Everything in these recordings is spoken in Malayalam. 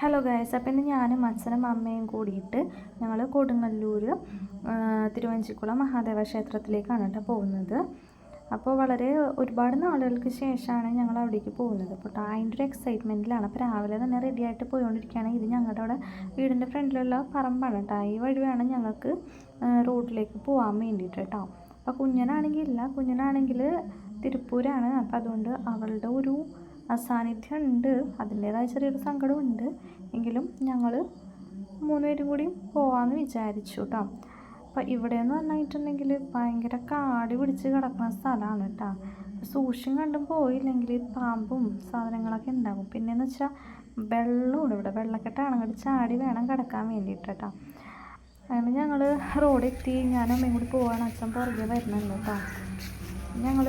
ഹലോ ഗൈസ്, അപ്പോൾ ഇന്ന് ഞാനും അച്ഛനും അമ്മയും കൂടിയിട്ട് ഞങ്ങൾ കൊടുങ്ങല്ലൂർ തിരുവഞ്ചിക്കുളം മഹാദേവ ക്ഷേത്രത്തിലേക്കാണ് കേട്ടോ പോകുന്നത്. അപ്പോൾ ഒരുപാട് നാളുകൾക്ക് ശേഷമാണ് ഞങ്ങൾ അവിടേക്ക് പോകുന്നത്. അപ്പോൾ അതിൻ്റെ ഒരു എക്സൈറ്റ്മെൻറ്റിലാണ്. അപ്പോൾ രാവിലെ തന്നെ റെഡിയായിട്ട് പോയിക്കൊണ്ടിരിക്കുകയാണ്. ഇത് ഞങ്ങളുടെ അവിടെ വീടിൻ്റെ ഫ്രണ്ടിലുള്ള പറമ്പാണ് കേട്ടോ. ഈ വഴി വേണം ഞങ്ങൾക്ക് റോഡിലേക്ക് പോകാൻ വേണ്ടിയിട്ട് കേട്ടോ. അപ്പോൾ കുഞ്ഞനാണെങ്കിൽ തിരുപ്പൂരാണ്. അപ്പോൾ അതുകൊണ്ട് അവളുടെ ഒരു അസാന്നിധ്യം ഉണ്ട്, അതിൻ്റേതായ ചെറിയൊരു സങ്കടമുണ്ട്. എങ്കിലും ഞങ്ങൾ 3 പേരും കൂടി പോകാമെന്ന് വിചാരിച്ചു കേട്ടോ. അപ്പോൾ ഇവിടെയെന്ന് പറഞ്ഞിട്ടുണ്ടെങ്കിൽ ഭയങ്കര കാട് പിടിച്ച് കിടക്കുന്ന സ്ഥലമാണ് കേട്ടോ. സൂക്ഷ്യം കണ്ടും പോയില്ലെങ്കിൽ പാമ്പും സാധനങ്ങളൊക്കെ ഉണ്ടാകും. പിന്നെയെന്ന് വെച്ചാൽ വെള്ളമുണ്ട് ഇവിടെ, വെള്ളക്കെട്ടാണ്. അങ്ങോട്ട് ചാടി വേണം കിടക്കാൻ വേണ്ടിയിട്ട് കേട്ടോ. അങ്ങനെ ഞങ്ങൾ റോഡെത്തി, ഞാനും അമ്മയും കൂടി പോവാണ്. അച്ഛൻ പുറകെ വരുന്നുണ്ട് കേട്ടോ. ഞങ്ങൾ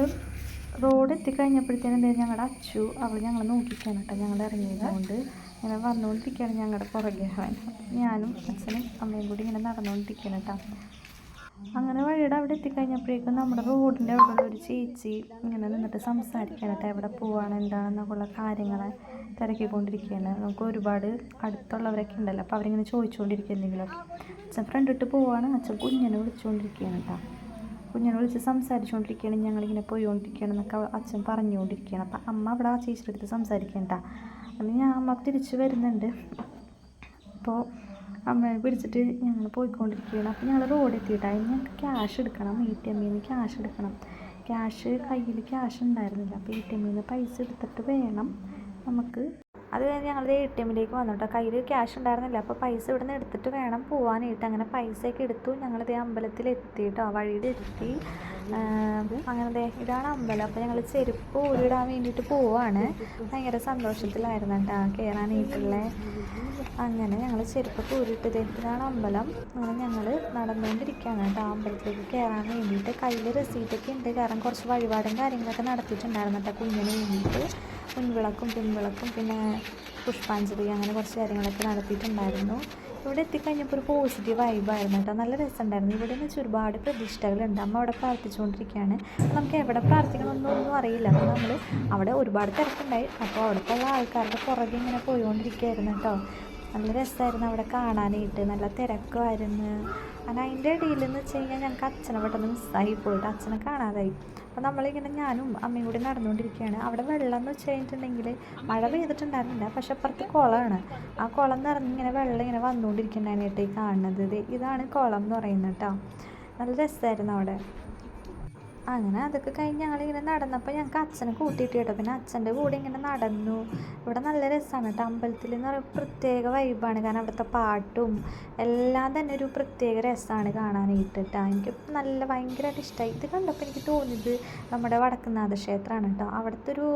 റോഡ് എത്തിക്കഴിഞ്ഞപ്പോഴത്തേനും ഞങ്ങളുടെ അച്ചു അവൾ ഞങ്ങൾ നോക്കിക്കാൻ കേട്ടോ. ഞങ്ങൾ ഇറങ്ങിയതുകൊണ്ട് ഇങ്ങനെ വന്നുകൊണ്ടിരിക്കുകയാണ് ഞങ്ങളുടെ പുറകെ അവൻ. ഞാനും അച്ഛനും അമ്മയും കൂടി ഇങ്ങനെ നടന്നുകൊണ്ടിരിക്കുകയാണ് കേട്ടോ. അങ്ങനെ വഴിയുടെ അവിടെ എത്തിക്കഴിഞ്ഞപ്പോഴേക്കും നമ്മുടെ റോഡിൻ്റെ അവിടെ ഒരു ചേച്ചി ഇങ്ങനെ നിന്നിട്ട് സംസാരിക്കാൻ കേട്ടോ. എവിടെ പോവാണ് എന്താണെന്നൊക്കെയുള്ള കാര്യങ്ങൾ തിരക്കിക്കൊണ്ടിരിക്കുകയാണ്. നമുക്ക് ഒരുപാട് അടുത്തുള്ളവരൊക്കെ ഉണ്ടല്ലോ, അപ്പോൾ അവരിങ്ങനെ ചോദിച്ചുകൊണ്ടിരിക്കുക എന്തെങ്കിലുമൊക്കെ. അച്ഛൻ ഫ്രണ്ടിട്ട് പോവാണ്, അച്ഛൻ കുഞ്ഞിനെ വിളിച്ചുകൊണ്ടിരിക്കുകയാണ് കേട്ടോ. കുഞ്ഞിനെ വിളിച്ച് സംസാരിച്ചുകൊണ്ടിരിക്കുകയാണ്. ഞങ്ങളിങ്ങനെ പോയിക്കൊണ്ടിരിക്കുകയാണ് എന്നൊക്കെ അച്ഛൻ പറഞ്ഞുകൊണ്ടിരിക്കുകയാണ്. അപ്പം അമ്മ അവിടെ ആ ചേച്ചിയുടെ അടുത്ത് സംസാരിക്കണ്ട. അപ്പം അമ്മ തിരിച്ച് വരുന്നുണ്ട്. അപ്പോൾ അമ്മയെ പിടിച്ചിട്ട് ഞങ്ങൾ പോയിക്കൊണ്ടിരിക്കുകയാണ്. അപ്പോൾ ഞങ്ങൾ റോഡ് എത്തിയിട്ടാണ്. ഞങ്ങൾക്ക് ക്യാഷ് എടുക്കണം, ATM-ൽ നിന്ന് ക്യാഷ് എടുക്കണം. കയ്യിൽ ക്യാഷ് ഉണ്ടായിരുന്നില്ല. അപ്പോൾ ATM-ൽ നിന്ന് പൈസ എടുത്തിട്ട് വേണം നമുക്ക്. അത് കഴിഞ്ഞ് ഞങ്ങൾ ATM-ലേക്ക് വന്നു കേട്ടോ. കയ്യിൽ ക്യാഷ് ഉണ്ടായിരുന്നില്ല. അപ്പോൾ പൈസ ഇവിടെ നിന്ന് എടുത്തിട്ട് വേണം പോകാനായിട്ട്. അങ്ങനെ പൈസയൊക്കെ എടുത്തു. ഞങ്ങളിതേ അമ്പലത്തിലെത്തി കേട്ടോ, വഴിയിലെത്തി. അങ്ങനെ ഇതാണ് അമ്പലം. അപ്പോൾ ഞങ്ങൾ ചെരുപ്പ് ഊരിടാൻ വേണ്ടിയിട്ട് പോവാണ്. ഭയങ്കര സന്തോഷത്തിലായിരുന്നു കേട്ടോ കയറാനായിട്ടുള്ള. അങ്ങനെ ഞങ്ങൾ ചെരുപ്പൊക്കെ ഊരിയിട്ടത് ഇതാണ് അമ്പലം. അങ്ങനെ ഞങ്ങൾ നടന്നുകൊണ്ടിരിക്കുകയാണ് കേട്ടോ അമ്പലത്തിലേക്ക് കയറാൻ വേണ്ടിയിട്ട്. കയ്യിൽ റെസീറ്റൊക്കെ ഉണ്ട്, കാരണം കുറച്ച് വഴിപാടും കാര്യങ്ങളൊക്കെ നടത്തിയിട്ടുണ്ടായിരുന്നു കേട്ടോ കുഞ്ഞിന് വേണ്ടിയിട്ട്. മുൻവിളക്കും പിൻവിളക്കും പിന്നെ പുഷ്പാഞ്ജലി അങ്ങനെ കുറച്ച് കാര്യങ്ങളൊക്കെ നടത്തിയിട്ടുണ്ടായിരുന്നു. ഇവിടെ എത്തിക്കഴിഞ്ഞപ്പോൾ ഒരു പോസിറ്റീവ് വൈബായിരുന്നു കേട്ടോ. നല്ല രസമുണ്ടായിരുന്നു. ഇവിടെ എന്ന് വെച്ചാൽ ഒരുപാട് പ്രതിഷ്ഠകളുണ്ട്. അമ്മ അവിടെ പ്രാർത്ഥിച്ചുകൊണ്ടിരിക്കുകയാണ്. നമുക്ക് എവിടെ പ്രാർത്ഥിക്കണമെന്നൊന്നും അറിയില്ല. അപ്പോൾ നമ്മൾ അവിടെ ഒരുപാട് തിരക്കുണ്ടായി. അപ്പോൾ അവിടുത്തെ ആൾക്കാരുടെ പുറകെ ഇങ്ങനെ പോയിക്കൊണ്ടിരിക്കുകയായിരുന്നു കേട്ടോ. നല്ല രസമായിരുന്നു അവിടെ കാണാനായിട്ട്, നല്ല തിരക്കുമായിരുന്നു. അങ്ങനെ അതിൻ്റെ ഇടയിൽ എന്ന് വെച്ച് കഴിഞ്ഞാൽ ഞങ്ങൾക്ക് അച്ഛനെ പെട്ടെന്ന് മിസ്സായി പോയിട്ട് അച്ഛനെ കാണാതായി. അപ്പോൾ നമ്മളിങ്ങനെ ഞാനും അമ്മയും കൂടി നടന്നുകൊണ്ടിരിക്കുകയാണ്. അവിടെ വെള്ളം എന്ന് വെച്ച് കഴിഞ്ഞിട്ടുണ്ടെങ്കിൽ മഴ പെയ്തിട്ടുണ്ടായിരുന്നില്ല, പക്ഷെ അപ്പുറത്ത് കുളമാണ്. ആ കുളം നിറഞ്ഞിങ്ങനെ വെള്ളം ഇങ്ങനെ വന്നുകൊണ്ടിരിക്കുന്നതിനായിട്ട് ഈ കാണുന്നത്. ഇതാണ് കുളം എന്ന് പറയുന്നത് കേട്ടോ. നല്ല രസമായിരുന്നു അവിടെ. അങ്ങനെ അതൊക്കെ കഴിഞ്ഞ് ഞങ്ങളിങ്ങനെ നടന്നപ്പോൾ ഞങ്ങൾക്ക് അച്ഛനെ കൂട്ടിയിട്ട് കേട്ടോ. പിന്നെ അച്ഛൻ്റെ കൂടെ ഇങ്ങനെ നടന്നു. ഇവിടെ നല്ല രസമാണ് കേട്ടോ. അമ്പലത്തിൽ എന്ന് പറയുമ്പോൾ പ്രത്യേക വൈബാണ്, കാരണം അവിടുത്തെ പാട്ടും എല്ലാം തന്നെ ഒരു പ്രത്യേക രസമാണ് കാണാനായിട്ട് കേട്ടോ. എനിക്ക് ഭയങ്കരമായിട്ട് ഇഷ്ടമായി. ഇത് കണ്ടപ്പോൾ എനിക്ക് തോന്നിയത് നമ്മുടെ വടക്കുംനാഥ ക്ഷേത്രമാണ് കേട്ടോ. അവിടുത്തെ ഒരു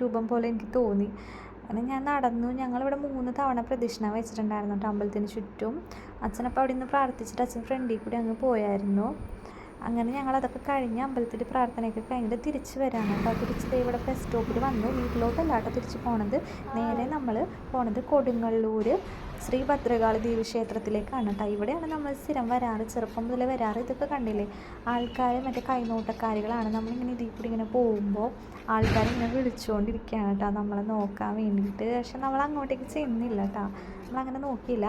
രൂപം പോലെ എനിക്ക് തോന്നി. അങ്ങനെ ഞാൻ നടന്നു. ഞങ്ങളിവിടെ 3 തവണ പ്രദക്ഷിണ വെച്ചിട്ടുണ്ടായിരുന്നു കേട്ടോ അമ്പലത്തിന് ചുറ്റും. അച്ഛനപ്പോൾ അവിടെ നിന്ന് പ്രാർത്ഥിച്ചിട്ട് അച്ഛൻ ഫ്രണ്ടിൽ കൂടി അങ്ങ് പോയായിരുന്നു. അങ്ങനെ ഞങ്ങളതൊക്കെ കഴിഞ്ഞ് അമ്പലത്തിൽ പ്രാർത്ഥനയൊക്കെ കഴിഞ്ഞിട്ട് തിരിച്ച് വരാണ് കേട്ടോ. തിരിച്ച് ഇവിടെ ബസ് സ്റ്റോപ്പിൽ വന്നു. വീട്ടിലോട്ടല്ല കേട്ടോ തിരിച്ച് പോണത്. നേരെ നമ്മൾ പോണത് കൊടുങ്ങല്ലൂർ ശ്രീ ഭദ്രകാളി ദേവി ക്ഷേത്രത്തിലേക്കാണ് കേട്ടോ. ഇവിടെയാണ് നമ്മൾ സ്ഥിരം വരാറ്, ചെറുപ്പം മുതലേ വരാറ്. ഇതൊക്കെ കണ്ടില്ലേ, ആൾക്കാർ മറ്റേ കൈനോട്ടക്കാരികളാണ്. നമ്മളിങ്ങനെ ഇതിൽ കൂടി ഇങ്ങനെ പോകുമ്പോൾ ആൾക്കാരിങ്ങനെ വിളിച്ചുകൊണ്ടിരിക്കുകയാണ് കേട്ടോ നമ്മളെ നോക്കാൻ വേണ്ടിയിട്ട്. പക്ഷെ നമ്മൾ അങ്ങോട്ടേക്ക് ചെന്നില്ല കേട്ടോ, നമ്മളങ്ങനെ നോക്കിയില്ല.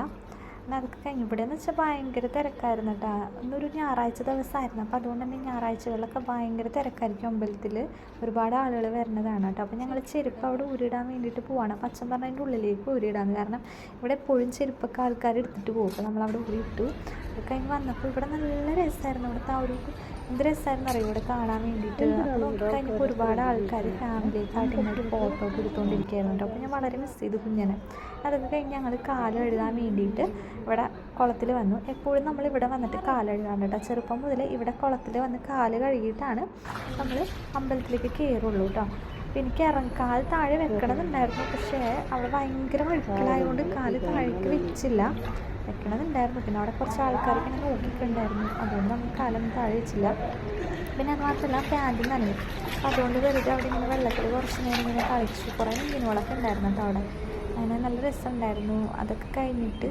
പിന്നെ അതൊക്കെ കഴിഞ്ഞു. ഇവിടെ എന്ന് വെച്ചാൽ ഭയങ്കര തിരക്കായിരുന്നു കേട്ടോ. ഇന്നൊരു ഞായറാഴ്ച ദിവസമായിരുന്നു. അപ്പോൾ അതുകൊണ്ട് തന്നെ ഞായറാഴ്ചകളിലൊക്കെ ഭയങ്കര തിരക്കായിരിക്കും അമ്പലത്തിൽ. ഒരുപാട് ആളുകൾ വരുന്നതാണ് കേട്ടോ. അപ്പോൾ ഞങ്ങൾ ചെരുപ്പ് അവിടെ ഊരിടാൻ വേണ്ടിയിട്ട് പോവാണ്. അപ്പോൾ അച്ഛൻ പറഞ്ഞ അതിൻ്റെ ഉള്ളിലേക്ക് ഊരിടാന്ന്, കാരണം ഇവിടെ എപ്പോഴും ചെരുപ്പൊക്കെ ആൾക്കാർ എടുത്തിട്ട് പോകും. അപ്പോൾ നമ്മളവിടെ ഊരിയിട്ടു. അത് കഴിഞ്ഞ് വന്നപ്പോൾ ഇവിടെ നല്ല രസമായിരുന്നു. ഇവിടുത്തെ ആ ഒരു എന്ത് രസമായിരുന്നു അറിയാം ഇവിടെ കാണാൻ വേണ്ടിയിട്ട്. നോക്കി കഴിഞ്ഞപ്പോൾ ഒരുപാട് ആൾക്കാർ ഫാമിലിയൊക്കെയായിട്ട് ഇങ്ങോട്ട് ഫോട്ടോ ഒക്കെ എടുത്തുകൊണ്ടിരിക്കുകയായിരുന്നു കേട്ടോ. അപ്പോൾ ഞാൻ വളരെ മിസ് ചെയ്തു കുഞ്ഞിനെ. അതൊക്കെ കഴിഞ്ഞ് ഞങ്ങൾ കാലെഴുതാൻ വേണ്ടിയിട്ട് ഇവിടെ കുളത്തിൽ വന്നു. എപ്പോഴും നമ്മൾ ഇവിടെ വന്നിട്ട് കാലെഴുതാൻ കേട്ടോ. ചെറുപ്പം മുതൽ ഇവിടെ കുളത്തിൽ വന്ന് കാല് കഴുകിയിട്ടാണ് നമ്മൾ അമ്പലത്തിലേക്ക് കയറുള്ളൂ കേട്ടോ. അപ്പോൾ എനിക്ക് കാല് താഴെ വെക്കണമെന്നുണ്ടായിരുന്നു, പക്ഷേ അവിടെ ഭയങ്കര ഒഴുക്കലായതുകൊണ്ട് കാല് താഴേക്ക് വെച്ചില്ല. വെക്കണമെന്നുണ്ടായിരുന്നു. പിന്നെ അവിടെ കുറച്ച് ആൾക്കാർക്ക് ഇങ്ങനെ നോക്കിയിട്ടുണ്ടായിരുന്നു, അതുകൊണ്ട് നമ്മൾ കാലൊന്നും താഴെ വെച്ചില്ല. പിന്നെ അത് മാത്രമല്ല പാൻറ്റും നനഞ്ഞു. അപ്പോൾ അതുകൊണ്ട് വെറുതെ അവിടെ ഇങ്ങനെ വെള്ളത്തിൽ കുറച്ച് നേരം ഇങ്ങനെ കളിച്ചു. കുറേ മീനുകളൊക്കെ ഉണ്ടായിരുന്നു കേട്ടോ അവിടെ. അങ്ങനെ നല്ല രസമുണ്ടായിരുന്നു. അതൊക്കെ കഴിഞ്ഞിട്ട്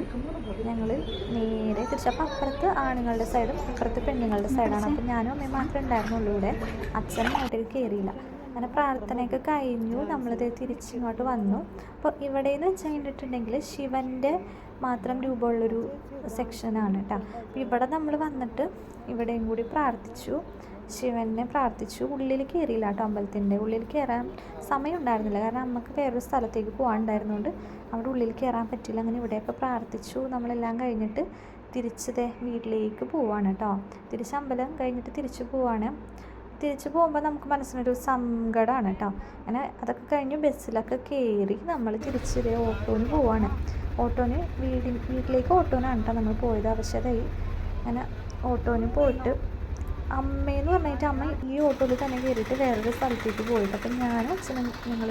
ഞങ്ങൾ നേരെ തിരിച്ചപ്പോൾ അപ്പുറത്ത് ആണുങ്ങളുടെ സൈഡും ഇപ്പുറത്ത് പെണ്ണുങ്ങളുടെ സൈഡാണ്. അപ്പോൾ ഞാനും അമ്മയും മാത്രമേ ഉണ്ടായിരുന്നുള്ളൂ ഇവിടെ. അച്ഛനും അങ്ങോട്ടേക്ക് കയറിയില്ല. അങ്ങനെ പ്രാർത്ഥനയൊക്കെ കഴിഞ്ഞു, നമ്മളിത് തിരിച്ചിങ്ങോട്ട് വന്നു. അപ്പോൾ ഇവിടെയെന്ന് വെച്ച് കഴിഞ്ഞിട്ടുണ്ടെങ്കിൽ ശിവൻ്റെ മാത്രം രൂപമുള്ളൊരു സെക്ഷനാണ് കേട്ടോ. അപ്പോൾ ഇവിടെ നമ്മൾ വന്നിട്ട് ഇവിടെയും കൂടി പ്രാർത്ഥിച്ചു, ശിവനെ പ്രാർത്ഥിച്ചു. ഉള്ളിൽ കയറിയില്ല കേട്ടോ, അമ്പലത്തിൻ്റെ ഉള്ളിൽ കയറാൻ സമയം ഉണ്ടായിരുന്നില്ല, കാരണം നമുക്ക് വേറൊരു സ്ഥലത്തേക്ക് പോകാനുണ്ടായിരുന്നുകൊണ്ട് അവിടെ ഉള്ളിൽ കയറാൻ പറ്റില്ല. അങ്ങനെ ഇവിടെയൊക്കെ പ്രാർത്ഥിച്ചു. നമ്മളെല്ലാം കഴിഞ്ഞിട്ട് തിരിച്ചതേ വീട്ടിലേക്ക് പോവാണ് കേട്ടോ. തിരിച്ച് അമ്പലം കഴിഞ്ഞിട്ട് തിരിച്ച് പോവാണ്. തിരിച്ച് പോകുമ്പോൾ നമുക്ക് മനസ്സിനൊരു സങ്കടമാണ് കേട്ടോ. അങ്ങനെ അതൊക്കെ കഴിഞ്ഞ് ബസ്സിലൊക്കെ കയറി നമ്മൾ തിരിച്ച് ഓട്ടോന് പോവാണ്. ഓട്ടോന് വീട്ടിലേക്ക് ഓട്ടോനാണ് കേട്ടോ നമ്മൾ പോയത്. ആവശ്യമായി അങ്ങനെ ഓട്ടോന് പോയിട്ട് അമ്മയെന്ന് പറഞ്ഞിട്ട് അമ്മ ഈ ഓട്ടോയിൽ തന്നെ കയറിയിട്ട് വേറൊരു സ്ഥലത്തേക്ക് പോയിട്ട്, അപ്പം ഞാനും അച്ഛനും ഞങ്ങൾ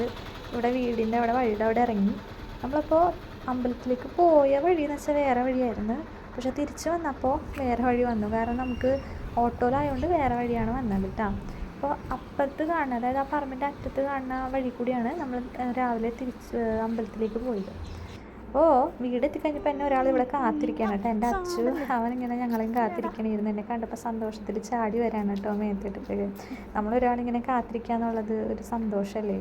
ഇവിടെ വീടിൻ്റെ അവിടെ വഴിയുടെ അവിടെ ഇറങ്ങി. നമ്മളപ്പോൾ അമ്പലത്തിലേക്ക് പോയ വഴിയെന്ന് വെച്ചാൽ വേറെ വഴിയായിരുന്നു, പക്ഷെ തിരിച്ച് വന്നപ്പോൾ വേറെ വഴി വന്നു. കാരണം നമുക്ക് ഓട്ടോയിലായതുകൊണ്ട് വേറെ വഴിയാണ് വന്നത് കേട്ടോ. അപ്പോൾ അപ്പുറത്ത് കാണുന്ന, അതായത് ആ പറമ്പിൻ്റെ അറ്റത്ത് കാണുന്ന വഴി കൂടിയാണ് നമ്മൾ രാവിലെ തിരിച്ച് അമ്പലത്തിലേക്ക് പോയത്. അപ്പോൾ വീടെത്തിക്കഴിഞ്ഞപ്പോൾ എന്നെ ഒരാൾ ഇവിടെ കാത്തിരിക്കുകയാണ് കേട്ടോ. എൻ്റെ അച്ഛൻ അവനിങ്ങനെ ഞങ്ങളെയും കാത്തിരിക്കണമായിരുന്നു. എന്നെ കണ്ടപ്പോൾ സന്തോഷത്തിൽ ചാടി വരാണ് കേട്ടോ മേത്തിട്ട്. നമ്മളൊരാളിങ്ങനെ കാത്തിരിക്കുക എന്നുള്ളത് ഒരു സന്തോഷമല്ലേ.